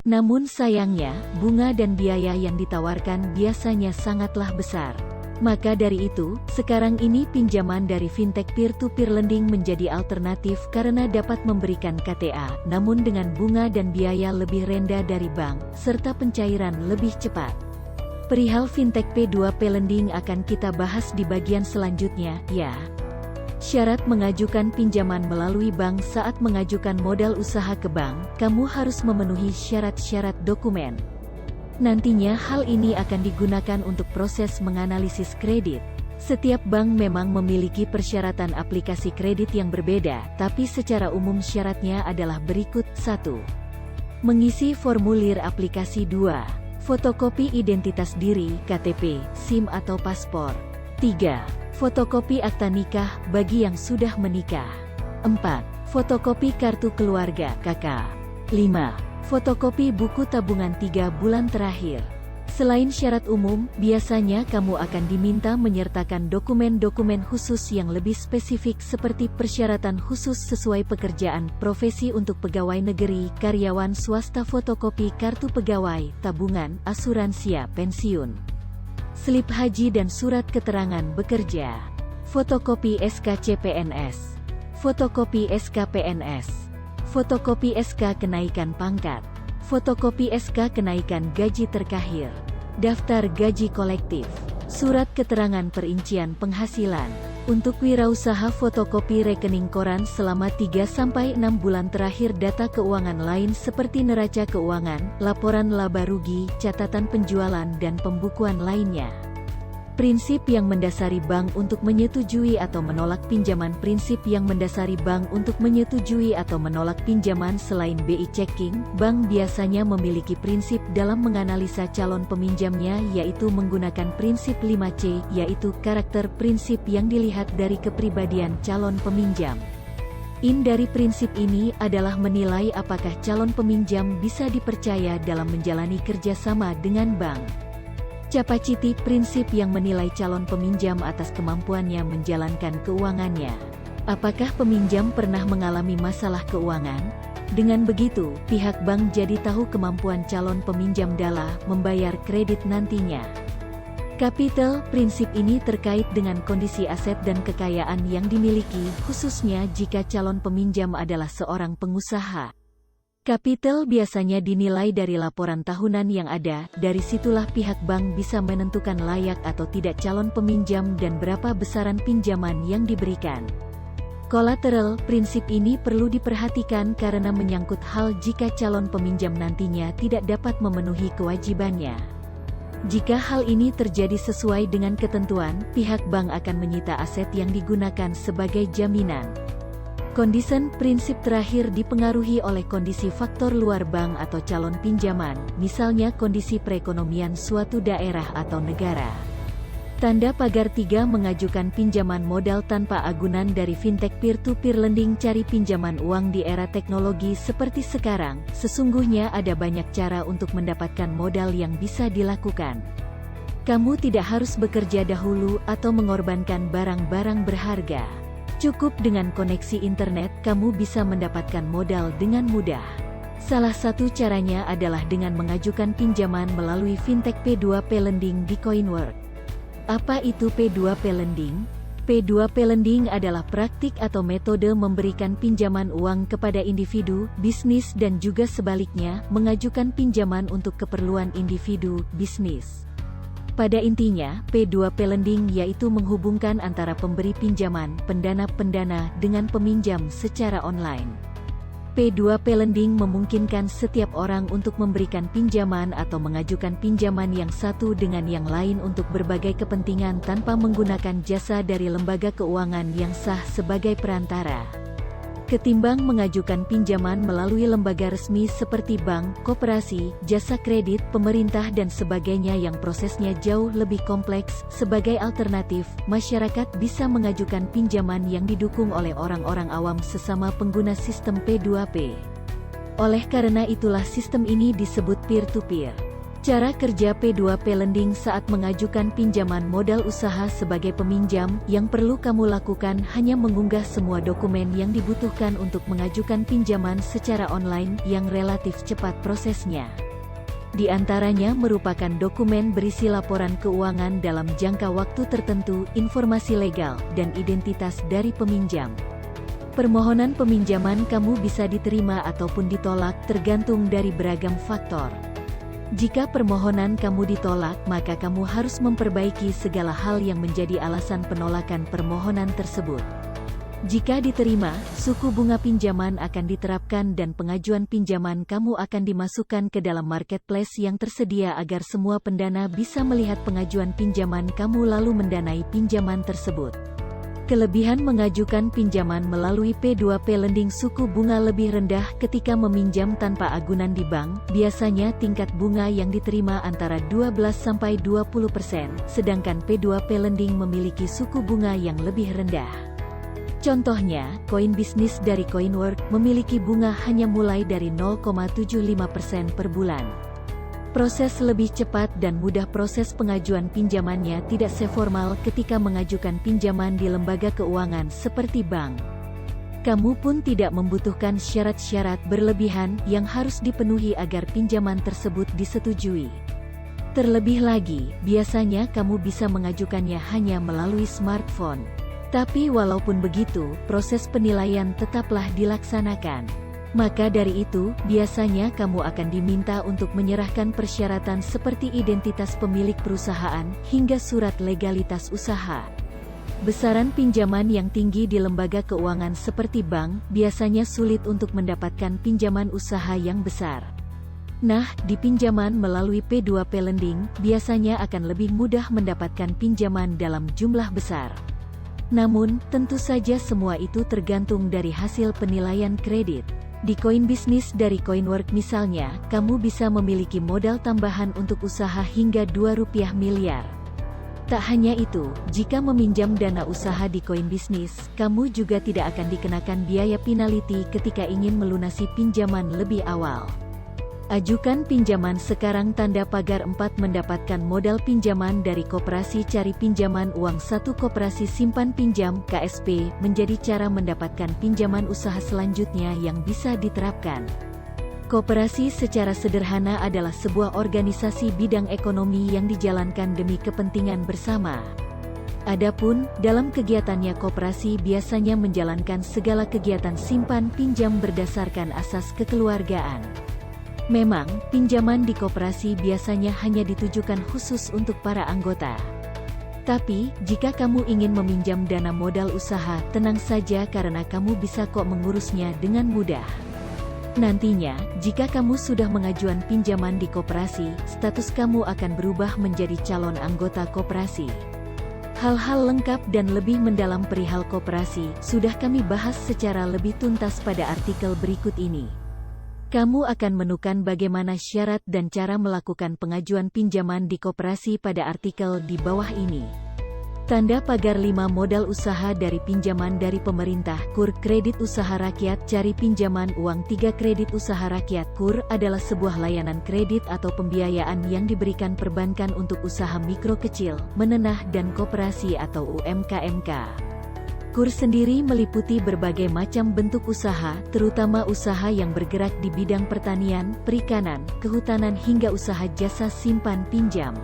Namun sayangnya, bunga dan biaya yang ditawarkan biasanya sangatlah besar. Maka dari itu, sekarang ini pinjaman dari fintech peer-to-peer lending menjadi alternatif karena dapat memberikan KTA, namun dengan bunga dan biaya lebih rendah dari bank, serta pencairan lebih cepat. Perihal fintech P2P lending akan kita bahas di bagian selanjutnya, ya. Syarat mengajukan pinjaman melalui bank. Saat mengajukan modal usaha ke bank, kamu harus memenuhi syarat-syarat dokumen. Nantinya hal ini akan digunakan untuk proses menganalisis kredit. Setiap bank memang memiliki persyaratan aplikasi kredit yang berbeda, tapi secara umum syaratnya adalah berikut. 1. Mengisi formulir aplikasi. 2. Fotokopi identitas diri, KTP, SIM atau paspor. 3. Fotokopi akta nikah bagi yang sudah menikah. 4. Fotokopi kartu keluarga, KK. 5. Fotokopi buku tabungan 3 bulan terakhir. Selain syarat umum, biasanya kamu akan diminta menyertakan dokumen-dokumen khusus yang lebih spesifik seperti persyaratan khusus sesuai pekerjaan, profesi untuk pegawai negeri, karyawan swasta, fotokopi kartu pegawai, tabungan, asuransi pensiun, slip haji dan surat keterangan bekerja, fotokopi SK CPNS, fotokopi SK PNS, fotokopi SK kenaikan pangkat, fotokopi SK kenaikan gaji terkahir, daftar gaji kolektif, surat keterangan perincian penghasilan. Untuk wirausaha, fotokopi rekening koran selama 3-6 bulan terakhir, data keuangan lain seperti neraca keuangan, laporan laba rugi, catatan penjualan dan pembukuan lainnya. Prinsip yang mendasari bank untuk menyetujui atau menolak pinjaman. Prinsip yang mendasari bank untuk menyetujui atau menolak pinjaman selain BI checking, bank biasanya memiliki prinsip dalam menganalisa calon peminjamnya, yaitu menggunakan prinsip 5C, yaitu karakter. Prinsip yang dilihat dari kepribadian calon peminjam. Dari prinsip ini adalah menilai apakah calon peminjam bisa dipercaya dalam menjalani kerjasama dengan bank. Capacity, prinsip yang menilai calon peminjam atas kemampuannya menjalankan keuangannya. Apakah peminjam pernah mengalami masalah keuangan? Dengan begitu, pihak bank jadi tahu kemampuan calon peminjam dalam membayar kredit nantinya. Capital, prinsip ini terkait dengan kondisi aset dan kekayaan yang dimiliki, khususnya jika calon peminjam adalah seorang pengusaha. Capital biasanya dinilai dari laporan tahunan yang ada, dari situlah pihak bank bisa menentukan layak atau tidak calon peminjam dan berapa besaran pinjaman yang diberikan. Collateral, prinsip ini perlu diperhatikan karena menyangkut hal jika calon peminjam nantinya tidak dapat memenuhi kewajibannya. Jika hal ini terjadi sesuai dengan ketentuan, pihak bank akan menyita aset yang digunakan sebagai jaminan. Condition, prinsip terakhir dipengaruhi oleh kondisi faktor luar bank atau calon pinjaman, misalnya kondisi perekonomian suatu daerah atau negara. Tanda pagar 3. Mengajukan pinjaman modal tanpa agunan dari fintech peer-to-peer lending. Cari pinjaman uang di era teknologi seperti sekarang. Sesungguhnya ada banyak cara untuk mendapatkan modal yang bisa dilakukan. Kamu tidak harus bekerja dahulu atau mengorbankan barang-barang berharga. Cukup dengan koneksi internet, kamu bisa mendapatkan modal dengan mudah. Salah satu caranya adalah dengan mengajukan pinjaman melalui fintech P2P lending di Coinworks. Apa itu P2P lending? P2P lending adalah praktik atau metode memberikan pinjaman uang kepada individu, bisnis dan juga sebaliknya, mengajukan pinjaman untuk keperluan individu, bisnis. Pada intinya, P2P lending yaitu menghubungkan antara pemberi pinjaman, pendana dengan peminjam secara online. P2P lending memungkinkan setiap orang untuk memberikan pinjaman atau mengajukan pinjaman yang satu dengan yang lain untuk berbagai kepentingan tanpa menggunakan jasa dari lembaga keuangan yang sah sebagai perantara. Ketimbang mengajukan pinjaman melalui lembaga resmi seperti bank, koperasi, jasa kredit, pemerintah dan sebagainya yang prosesnya jauh lebih kompleks, sebagai alternatif, masyarakat bisa mengajukan pinjaman yang didukung oleh orang-orang awam sesama pengguna sistem P2P. Oleh karena itulah sistem ini disebut peer-to-peer. Cara kerja P2P Lending saat mengajukan pinjaman modal usaha sebagai peminjam, yang perlu kamu lakukan hanya mengunggah semua dokumen yang dibutuhkan untuk mengajukan pinjaman secara online yang relatif cepat prosesnya. Di antaranya merupakan dokumen berisi laporan keuangan dalam jangka waktu tertentu, informasi legal, dan identitas dari peminjam. Permohonan peminjaman kamu bisa diterima ataupun ditolak tergantung dari beragam faktor. Jika permohonan kamu ditolak, maka kamu harus memperbaiki segala hal yang menjadi alasan penolakan permohonan tersebut. Jika diterima, suku bunga pinjaman akan diterapkan dan pengajuan pinjaman kamu akan dimasukkan ke dalam marketplace yang tersedia agar semua pendana bisa melihat pengajuan pinjaman kamu lalu mendanai pinjaman tersebut. Kelebihan mengajukan pinjaman melalui P2P Lending: suku bunga lebih rendah ketika meminjam tanpa agunan di bank, biasanya tingkat bunga yang diterima antara 12–20%, sedangkan P2P Lending memiliki suku bunga yang lebih rendah. Contohnya, koin bisnis dari Coinwork memiliki bunga hanya mulai dari 0,75% per bulan. Proses lebih cepat dan mudah. Proses pengajuan pinjamannya tidak seformal ketika mengajukan pinjaman di lembaga keuangan seperti bank. Kamu pun tidak membutuhkan syarat-syarat berlebihan yang harus dipenuhi agar pinjaman tersebut disetujui. Terlebih lagi, biasanya kamu bisa mengajukannya hanya melalui smartphone. Tapi walaupun begitu, proses penilaian tetaplah dilaksanakan. Maka dari itu, biasanya kamu akan diminta untuk menyerahkan persyaratan seperti identitas pemilik perusahaan, hingga surat legalitas usaha. Besaran pinjaman yang tinggi di lembaga keuangan seperti bank, biasanya sulit untuk mendapatkan pinjaman usaha yang besar. Nah, di pinjaman melalui P2P Lending, biasanya akan lebih mudah mendapatkan pinjaman dalam jumlah besar. Namun, tentu saja semua itu tergantung dari hasil penilaian kredit. Di koin bisnis dari Coinwork misalnya, kamu bisa memiliki modal tambahan untuk usaha hingga Rp2 miliar. Tak hanya itu, jika meminjam dana usaha di koin bisnis, kamu juga tidak akan dikenakan biaya penalti ketika ingin melunasi pinjaman lebih awal. Ajukan pinjaman sekarang! Tanda pagar 4. Mendapatkan modal pinjaman dari Koperasi Cari Pinjaman Uang 1. Koperasi Simpan Pinjam (KSP) menjadi cara mendapatkan pinjaman usaha selanjutnya yang bisa diterapkan. Koperasi secara sederhana adalah sebuah organisasi bidang ekonomi yang dijalankan demi kepentingan bersama. Adapun, dalam kegiatannya koperasi biasanya menjalankan segala kegiatan simpan pinjam berdasarkan asas kekeluargaan. Memang, pinjaman di koperasi biasanya hanya ditujukan khusus untuk para anggota. Tapi, jika kamu ingin meminjam dana modal usaha, tenang saja karena kamu bisa kok mengurusnya dengan mudah. Nantinya, jika kamu sudah mengajukan pinjaman di koperasi, status kamu akan berubah menjadi calon anggota koperasi. Hal-hal lengkap dan lebih mendalam perihal koperasi, sudah kami bahas secara lebih tuntas pada artikel berikut ini. Kamu akan menemukan bagaimana syarat dan cara melakukan pengajuan pinjaman di koperasi pada artikel di bawah ini. Tanda pagar 5. Modal usaha dari pinjaman dari pemerintah. KUR Kredit Usaha Rakyat. Cari Pinjaman Uang 3. Kredit Usaha Rakyat. KUR adalah sebuah layanan kredit atau pembiayaan yang diberikan perbankan untuk usaha mikro kecil, menengah dan koperasi atau UMKM. KUR sendiri meliputi berbagai macam bentuk usaha, terutama usaha yang bergerak di bidang pertanian, perikanan, kehutanan hingga usaha jasa simpan pinjam.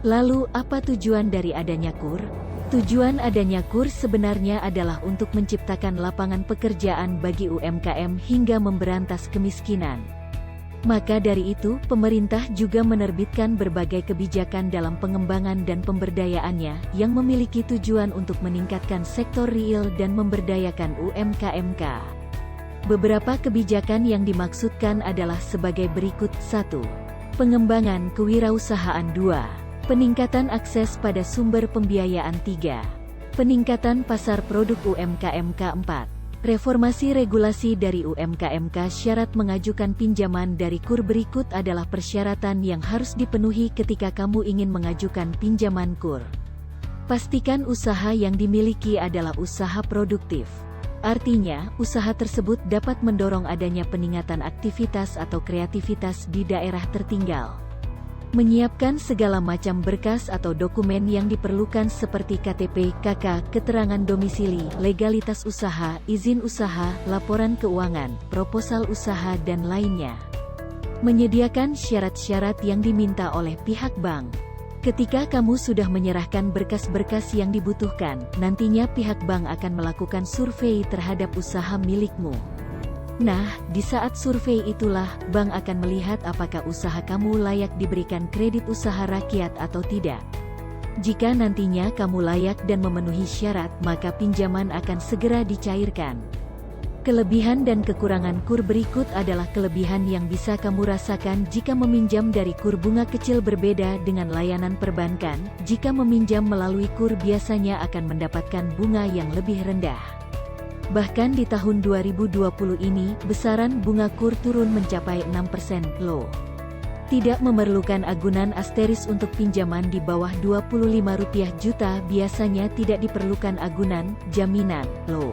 Lalu, apa tujuan dari adanya KUR? Tujuan adanya KUR sebenarnya adalah untuk menciptakan lapangan pekerjaan bagi UMKM hingga memberantas kemiskinan. Maka dari itu, pemerintah juga menerbitkan berbagai kebijakan dalam pengembangan dan pemberdayaannya, yang memiliki tujuan untuk meningkatkan sektor real dan memberdayakan UMKM. Beberapa kebijakan yang dimaksudkan adalah sebagai berikut. 1. Pengembangan kewirausahaan. 2. Peningkatan akses pada sumber pembiayaan. 3. Peningkatan pasar produk UMKM. 4. Reformasi regulasi dari UMKM. Syarat mengajukan pinjaman dari KUR berikut adalah persyaratan yang harus dipenuhi ketika kamu ingin mengajukan pinjaman KUR. Pastikan usaha yang dimiliki adalah usaha produktif. Artinya, usaha tersebut dapat mendorong adanya peningkatan aktivitas atau kreativitas di daerah tertinggal. Menyiapkan segala macam berkas atau dokumen yang diperlukan seperti KTP, KK, keterangan domisili, legalitas usaha, izin usaha, laporan keuangan, proposal usaha dan lainnya. Menyediakan syarat-syarat yang diminta oleh pihak bank. Ketika kamu sudah menyerahkan berkas-berkas yang dibutuhkan, nantinya pihak bank akan melakukan survei terhadap usaha milikmu. Nah, di saat survei itulah, bank akan melihat apakah usaha kamu layak diberikan kredit usaha rakyat atau tidak. Jika nantinya kamu layak dan memenuhi syarat, maka pinjaman akan segera dicairkan. Kelebihan dan kekurangan KUR berikut adalah kelebihan yang bisa kamu rasakan jika meminjam dari KUR bunga kecil berbeda dengan layanan perbankan. Jika meminjam melalui KUR biasanya akan mendapatkan bunga yang lebih rendah. Bahkan di tahun 2020 ini, besaran bunga KUR turun mencapai 6% loh. Tidak memerlukan agunan asteris untuk pinjaman di bawah Rp25 juta, biasanya tidak diperlukan agunan, jaminan, loh.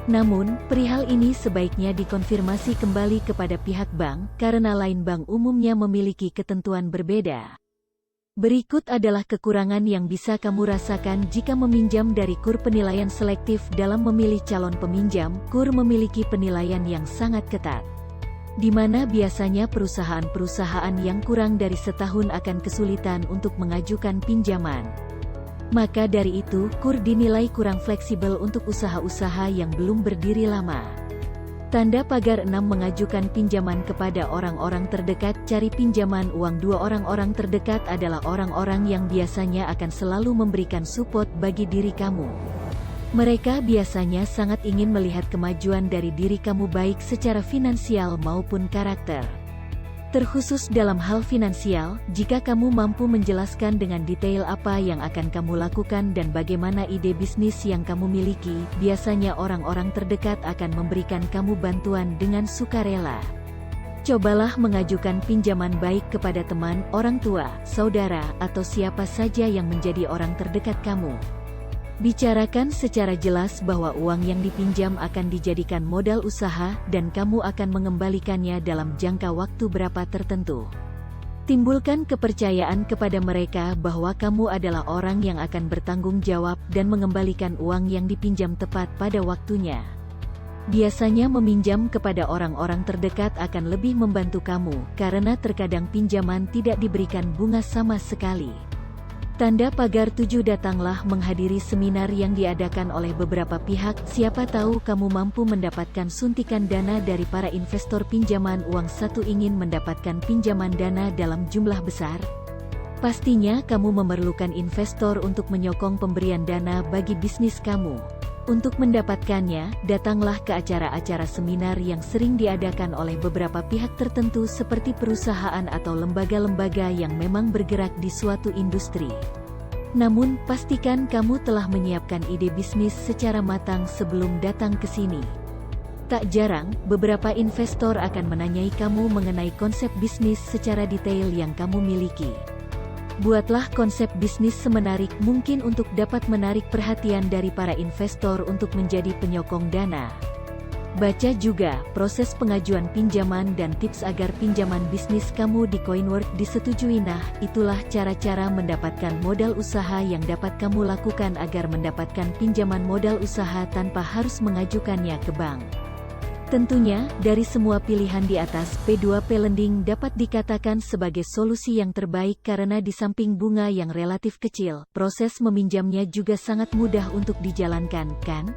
Namun, perihal ini sebaiknya dikonfirmasi kembali kepada pihak bank, karena lain bank umumnya memiliki ketentuan berbeda. Berikut adalah kekurangan yang bisa kamu rasakan jika meminjam dari KUR. Penilaian selektif dalam memilih calon peminjam. KUR memiliki penilaian yang sangat ketat, di mana biasanya perusahaan-perusahaan yang kurang dari setahun akan kesulitan untuk mengajukan pinjaman. Maka dari itu, KUR dinilai kurang fleksibel untuk usaha-usaha yang belum berdiri lama. Tanda pagar 6 mengajukan pinjaman kepada orang-orang terdekat. Cari pinjaman uang. Dua orang-orang terdekat adalah orang-orang yang biasanya akan selalu memberikan support bagi diri kamu. Mereka biasanya sangat ingin melihat kemajuan dari diri kamu baik secara finansial maupun karakter. Terkhusus dalam hal finansial, jika kamu mampu menjelaskan dengan detail apa yang akan kamu lakukan dan bagaimana ide bisnis yang kamu miliki, biasanya orang-orang terdekat akan memberikan kamu bantuan dengan sukarela. Cobalah mengajukan pinjaman baik kepada teman, orang tua, saudara, atau siapa saja yang menjadi orang terdekat kamu. Bicarakan secara jelas bahwa uang yang dipinjam akan dijadikan modal usaha dan kamu akan mengembalikannya dalam jangka waktu berapa tertentu. Timbulkan kepercayaan kepada mereka bahwa kamu adalah orang yang akan bertanggung jawab dan mengembalikan uang yang dipinjam tepat pada waktunya. Biasanya meminjam kepada orang-orang terdekat akan lebih membantu kamu, karena terkadang pinjaman tidak diberikan bunga sama sekali. Tanda pagar 7. Datanglah menghadiri seminar yang diadakan oleh beberapa pihak. Siapa tahu kamu mampu mendapatkan suntikan dana dari para investor pinjaman uang. 1. Ingin mendapatkan pinjaman dana dalam jumlah besar? Pastinya kamu memerlukan investor untuk menyokong pemberian dana bagi bisnis kamu. Untuk mendapatkannya, datanglah ke acara-acara seminar yang sering diadakan oleh beberapa pihak tertentu seperti perusahaan atau lembaga-lembaga yang memang bergerak di suatu industri. Namun, pastikan kamu telah menyiapkan ide bisnis secara matang sebelum datang ke sini. Tak jarang, beberapa investor akan menanyai kamu mengenai konsep bisnis secara detail yang kamu miliki. Buatlah konsep bisnis semenarik mungkin untuk dapat menarik perhatian dari para investor untuk menjadi penyokong dana. Baca juga proses pengajuan pinjaman dan tips agar pinjaman bisnis kamu di Coinworks disetujui. Nah, itulah cara-cara mendapatkan modal usaha yang dapat kamu lakukan agar mendapatkan pinjaman modal usaha tanpa harus mengajukannya ke bank. Tentunya, dari semua pilihan di atas, P2P Lending dapat dikatakan sebagai solusi yang terbaik karena di samping bunga yang relatif kecil, proses meminjamnya juga sangat mudah untuk dijalankan, kan?